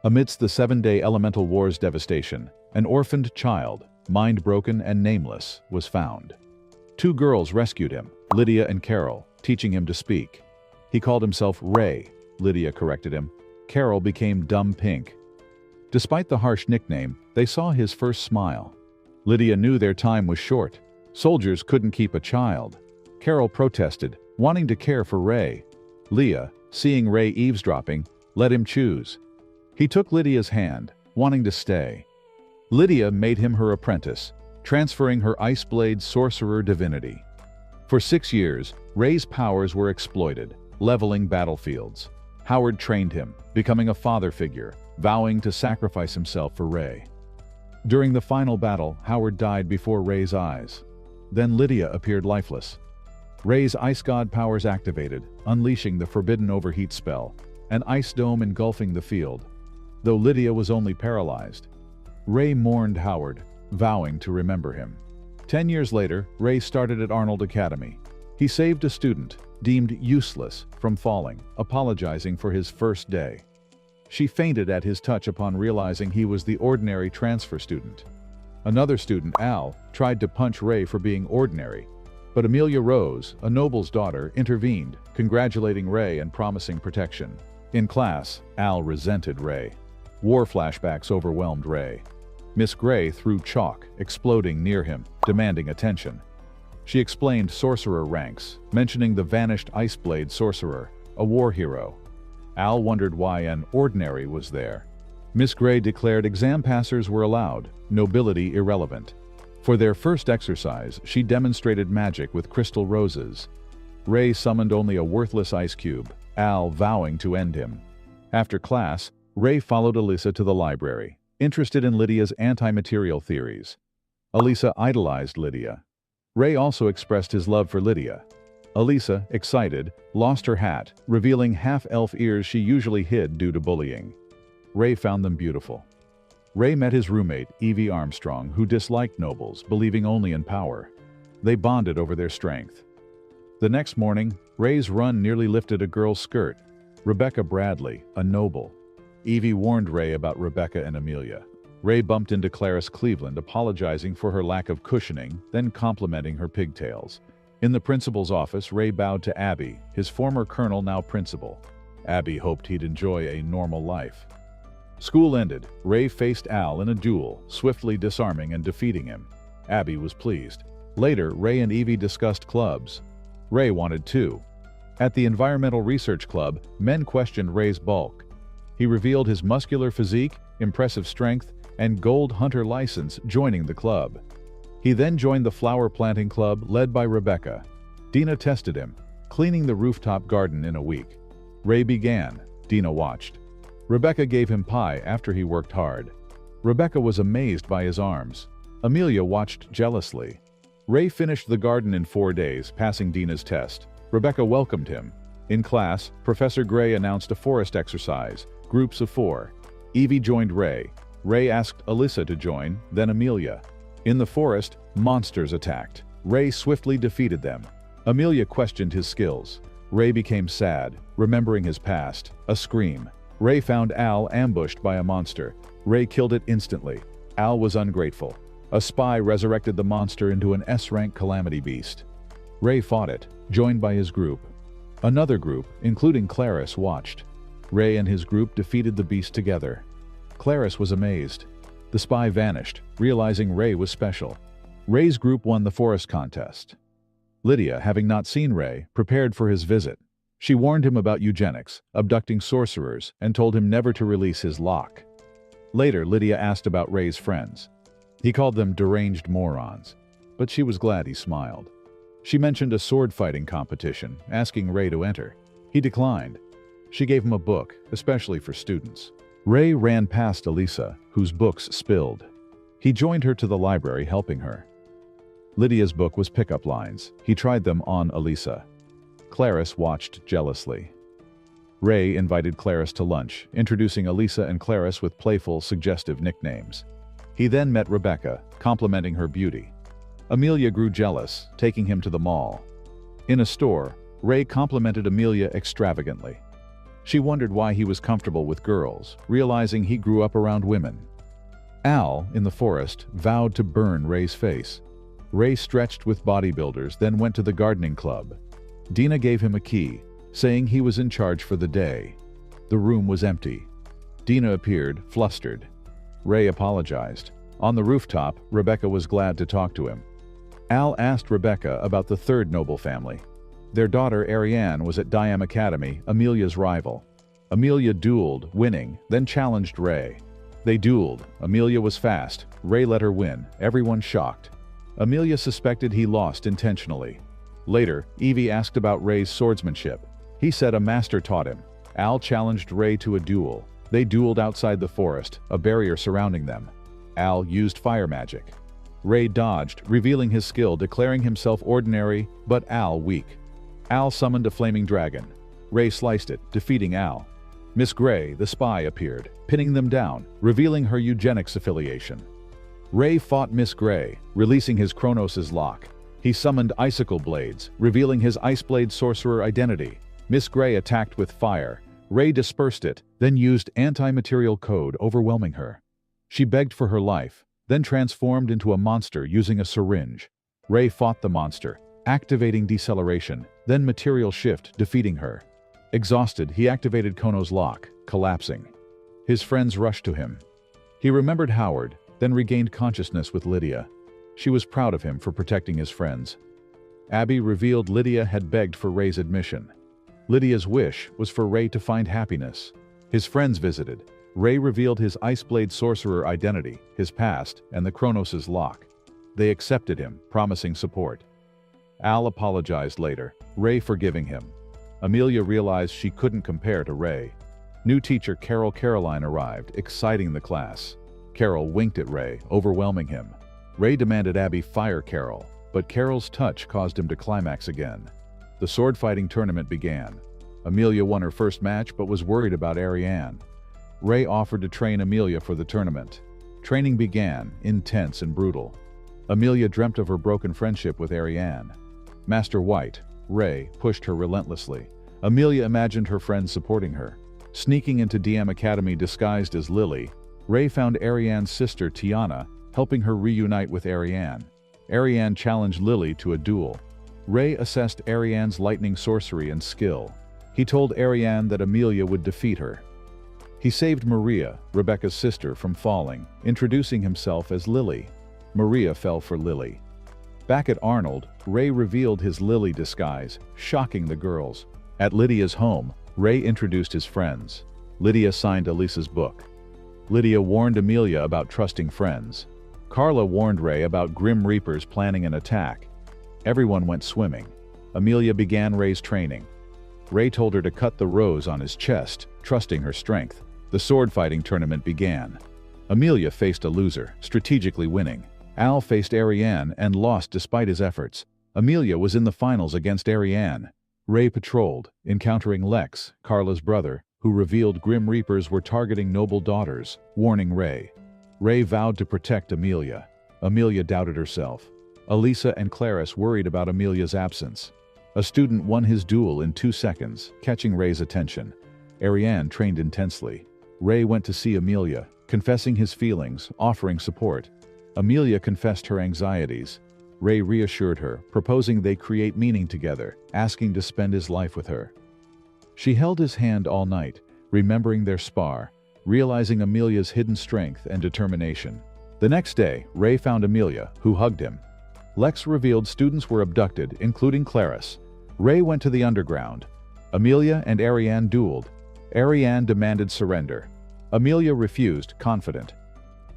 Amidst the 7-day elemental war's devastation, an orphaned child, mind-broken and nameless, was found. 2 girls rescued him, Lydia and Carol, teaching him to speak. He called himself Ray. Lydia corrected him. Carol became Dumb Pink. Despite the harsh nickname, they saw his first smile. Lydia knew their time was short. Soldiers couldn't keep a child. Carol protested, wanting to care for Ray. Leah, seeing Ray eavesdropping, let him choose. He took Lydia's hand, wanting to stay. Lydia made him her apprentice, transferring her ice blade sorcerer divinity. For 6 years, Ray's powers were exploited, leveling battlefields. Howard trained him, becoming a father figure, vowing to sacrifice himself for Ray. During the final battle, Howard died before Ray's eyes. Then Lydia appeared lifeless. Ray's ice god powers activated, unleashing the forbidden overheat spell, an ice dome engulfing the field. Though Lydia was only paralyzed, Ray mourned Howard, vowing to remember him. 10 years later, Ray started at Arnold Academy. He saved a student, deemed useless, from falling, apologizing for his first day. She fainted at his touch upon realizing he was the ordinary transfer student. Another student, Al, tried to punch Ray for being ordinary, but Amelia Rose, a noble's daughter, intervened, congratulating Ray and promising protection. In class, Al resented Ray. War flashbacks overwhelmed Ray. Miss Gray threw chalk, exploding near him, demanding attention. She explained sorcerer ranks, mentioning the vanished Ice Blade sorcerer, a war hero. Al wondered why an ordinary was there. Miss Gray declared exam passers were allowed, nobility irrelevant. For their first exercise, she demonstrated magic with crystal roses. Ray summoned only a worthless ice cube, Al vowing to end him. After class, Ray followed Elisa to the library, interested in Lydia's anti-material theories. Elisa idolized Lydia. Ray also expressed his love for Lydia. Elisa, excited, lost her hat, revealing half-elf ears she usually hid due to bullying. Ray found them beautiful. Ray met his roommate, Evie Armstrong, who disliked nobles, believing only in power. They bonded over their strength. The next morning, Ray's run nearly lifted a girl's skirt, Rebecca Bradley, a noble. Evie warned Ray about Rebecca and Amelia. Ray bumped into Clarice Cleveland, apologizing for her lack of cushioning, then complimenting her pigtails. In the principal's office, Ray bowed to Abby, his former colonel now principal. Abby hoped he'd enjoy a normal life. School ended. Ray faced Al in a duel, swiftly disarming and defeating him. Abby was pleased. Later, Ray and Evie discussed clubs. Ray wanted 2. At the Environmental Research Club, men questioned Ray's bulk. He revealed his muscular physique, impressive strength, and gold hunter license, joining the club. He then joined the flower planting club led by Rebecca. Dina tested him, cleaning the rooftop garden in a week. Ray began. Dina watched. Rebecca gave him pie after he worked hard. Rebecca was amazed by his arms. Amelia watched jealously. Ray finished the garden in 4 days, passing Dina's test. Rebecca welcomed him. In class, Professor Gray announced a forest exercise, groups of 4. Evie joined Ray. Ray asked Alyssa to join, then Amelia. In the forest, monsters attacked. Ray swiftly defeated them. Amelia questioned his skills. Ray became sad, remembering his past. A scream. Ray found Al ambushed by a monster. Ray killed it instantly. Al was ungrateful. A spy resurrected the monster into an S-rank calamity beast. Ray fought it, joined by his group. Another group, including Clarice, watched. Ray and his group defeated the beast together. Clarice was amazed. The spy vanished, realizing Ray was special. Ray's group won the forest contest. Lydia, having not seen Ray, prepared for his visit. She warned him about eugenics, abducting sorcerers, and told him never to release his lock. Later, Lydia asked about Ray's friends. He called them deranged morons, but she was glad he smiled. She mentioned a sword-fighting competition, asking Ray to enter. He declined. She gave him a book, especially for students. Ray ran past Elisa, whose books spilled. He joined her to the library, helping her. Lydia's book was pickup lines. He tried them on Elisa. Clarice watched jealously. Ray invited Clarice to lunch, introducing Elisa and Clarice with playful, suggestive nicknames. He then met Rebecca, complimenting her beauty. Amelia grew jealous, taking him to the mall. In a store, Ray complimented Amelia extravagantly. She wondered why he was comfortable with girls, realizing he grew up around women. Al, in the forest, vowed to burn Ray's face. Ray stretched with bodybuilders, then went to the gardening club. Dina gave him a key, saying he was in charge for the day. The room was empty. Dina appeared, flustered. Ray apologized. On the rooftop, Rebecca was glad to talk to him. Al asked Rebecca about the third noble family. Their daughter Ariane was at Diam Academy, Amelia's rival. Amelia dueled, winning, then challenged Ray. They dueled. Amelia was fast. Ray let her win, everyone shocked. Amelia suspected he lost intentionally. Later, Evie asked about Ray's swordsmanship. He said a master taught him. Al challenged Ray to a duel. They dueled outside the forest, a barrier surrounding them. Al used fire magic. Ray dodged, revealing his skill, declaring himself ordinary, but Al weak. Al summoned a flaming dragon. Ray sliced it, defeating Al. Miss Gray, the spy, appeared, pinning them down, revealing her eugenics affiliation. Ray fought Miss Gray, releasing his Kronos' lock. He summoned icicle blades, revealing his Iceblade sorcerer identity. Miss Gray attacked with fire. Ray dispersed it, then used anti-material code, overwhelming her. She begged for her life, then transformed into a monster using a syringe. Ray fought the monster, activating deceleration, then material shift, defeating her. Exhausted, he activated Kono's lock, collapsing. His friends rushed to him. He remembered Howard, then regained consciousness with Lydia. She was proud of him for protecting his friends. Abby revealed Lydia had begged for Ray's admission. Lydia's wish was for Ray to find happiness. His friends visited. Ray revealed his Iceblade sorcerer identity, his past, and the Kronos' lock. They accepted him, promising support. Al apologized later, Ray forgiving him. Amelia realized she couldn't compare to Ray. New teacher Carol Caroline arrived, exciting the class. Carol winked at Ray, overwhelming him. Ray demanded Abby fire Carol, but Carol's touch caused him to climax again. The sword-fighting tournament began. Amelia won her first match but was worried about Ariane. Ray offered to train Amelia for the tournament. Training began, intense and brutal. Amelia dreamt of her broken friendship with Ariane. Master White, Ray, pushed her relentlessly. Amelia imagined her friends supporting her. Sneaking into DM Academy disguised as Lily, Ray found Ariane's sister Tiana, helping her reunite with Ariane. Ariane challenged Lily to a duel. Ray assessed Ariane's lightning sorcery and skill. He told Ariane that Amelia would defeat her. He saved Maria, Rebecca's sister, from falling, introducing himself as Lily. Maria fell for Lily. Back at Arnold, Ray revealed his Lily disguise, shocking the girls. At Lydia's home, Ray introduced his friends. Lydia signed Elisa's book. Lydia warned Amelia about trusting friends. Carla warned Ray about Grim Reapers planning an attack. Everyone went swimming. Amelia began Ray's training. Ray told her to cut the rose on his chest, trusting her strength. The sword-fighting tournament began. Amelia faced a loser, strategically winning. Al faced Ariane and lost despite his efforts. Amelia was in the finals against Ariane. Ray patrolled, encountering Lex, Carla's brother, who revealed Grim Reapers were targeting noble daughters, warning Ray. Ray vowed to protect Amelia. Amelia doubted herself. Elisa and Clarice worried about Amelia's absence. A student won his duel in 2 seconds, catching Ray's attention. Ariane trained intensely. Ray went to see Amelia, confessing his feelings, offering support. Amelia confessed her anxieties. Ray reassured her, proposing they create meaning together, asking to spend his life with her. She held his hand all night, remembering their spar, realizing Amelia's hidden strength and determination. The next day, Ray found Amelia, who hugged him. Lex revealed students were abducted, including Clarice. Ray went to the underground. Amelia and Ariane dueled. Ariane demanded surrender. Amelia refused, confident.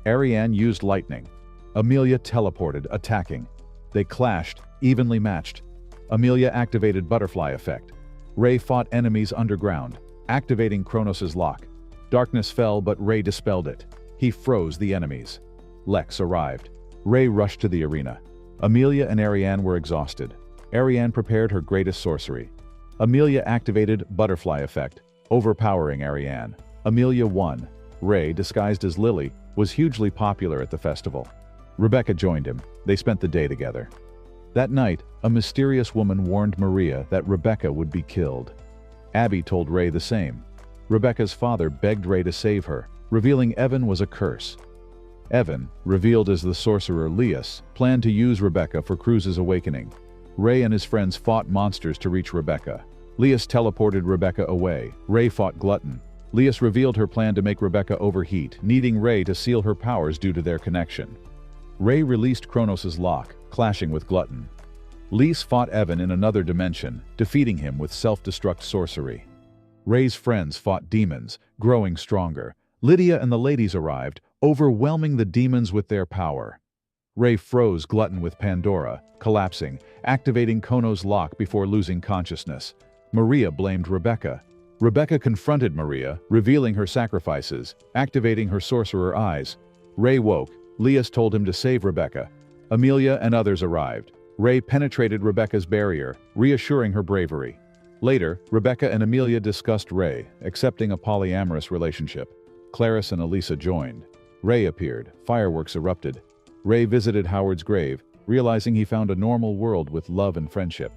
Ariane used lightning. Amelia teleported, attacking. They clashed, evenly matched. Amelia activated butterfly effect. Ray fought enemies underground, activating Kronos' lock. Darkness fell, but Ray dispelled it. He froze the enemies. Lex arrived. Ray rushed to the arena. Amelia and Ariane were exhausted. Ariane prepared her greatest sorcery. Amelia activated butterfly effect, overpowering Ariane. Amelia won. Ray, disguised as Lily, was hugely popular at the festival. Rebecca joined him. They spent the day together. That night, a mysterious woman warned Maria that Rebecca would be killed. Abby told Ray the same. Rebecca's father begged Ray to save her, revealing Evan was a curse. Evan, revealed as the sorcerer Lias, planned to use Rebecca for Cruz's awakening. Ray and his friends fought monsters to reach Rebecca. Lias teleported Rebecca away. Ray fought Glutton. Lias revealed her plan to make Rebecca overheat, needing Ray to seal her powers due to their connection. Ray released Kronos' lock, clashing with Glutton. Lias fought Evan in another dimension, defeating him with self-destruct sorcery. Ray's friends fought demons, growing stronger. Lydia and the ladies arrived, overwhelming the demons with their power. Ray froze Glutton with Pandora, collapsing, activating Kronos' lock before losing consciousness. Maria blamed Rebecca. Rebecca confronted Maria, revealing her sacrifices, activating her sorcerer eyes. Ray woke. Lias told him to save Rebecca. Amelia and others arrived. Ray penetrated Rebecca's barrier, reassuring her bravery. Later, Rebecca and Amelia discussed Ray, accepting a polyamorous relationship. Clarice and Elisa joined. Ray appeared. Fireworks erupted. Ray visited Howard's grave, realizing he found a normal world with love and friendship.